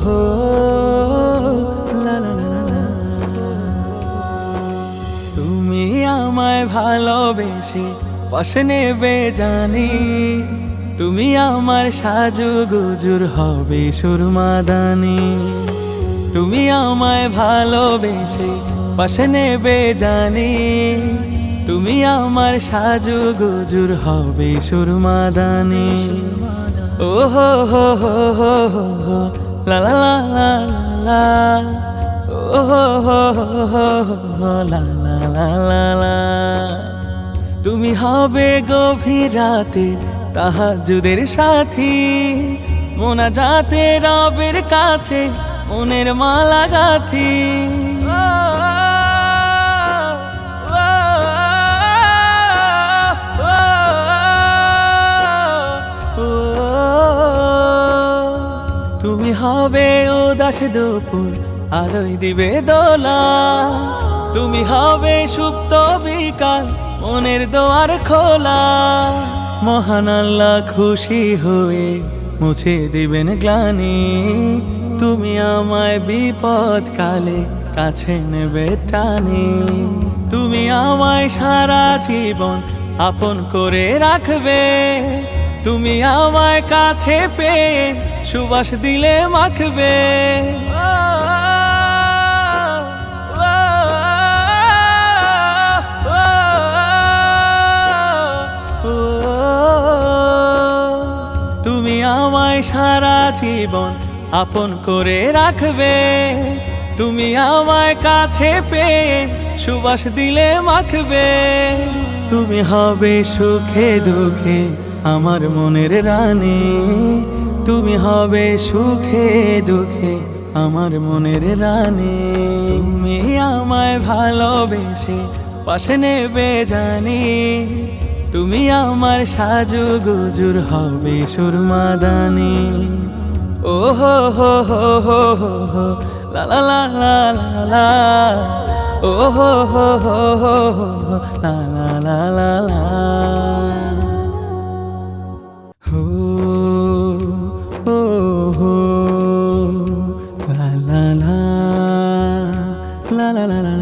হো লা লা লা লা। তুমি আমায় ভালোবেসে পাশে নেবে জানি, তুমি আমার সাজুগুজুর হবে সুরমাদানি। তুমি আমায় ভালোবেসে পাশে নেবে জানি, তুমি আমার সাজুগুজুর হবে সুরমাদানি। ও হো হো হো হো হো হো লা লা লা লা লা, ও হো হো হো হো হো লা লা লা লা লা। তুমি হবে গভীর রাতের তাহাজ্জুদের সাথী, মোনাজাতে রবের কাছে মনের মালা গাথি। তুমি হবে উদাস দুপুর আলোয় দিবে দোলা, তুমি হবে সুপ্ত বিকাল মনের দোয়ার খোলা। মহান আল্লাহ খুশি হয়ে মুছে দিবেন গ্লানি, তুমি আমায় বিপদ কালে কাছে নেবে টানি। তুমি আমায় সারা জীবন আপন করে রাখবে, তুমি আমায় কাছে পেয়ে সুবাস দিলে মাখবে। তুমি আমায় সারা জীবন আপন করে রাখবে, তুমি আমায় কাছে পেয়ে সুবাস দিলে মাখবে। তুমি হবে সুখে দুঃখে আমার মনের রানী, তুমি হবে সুখে দুঃখে আমার মনের রানী। তুমি আমায় ভালোবেসে পাশে নেবে জানি, তুমি আমার সাজুগুজুর হবে সুরমাদানি। ও হো হো হো হো হো হো লা লা লা লা লা লা, ও হো হো হো হো হো লা লা লা লা লা। হো ও হো লা লা লা লা লা লা লা।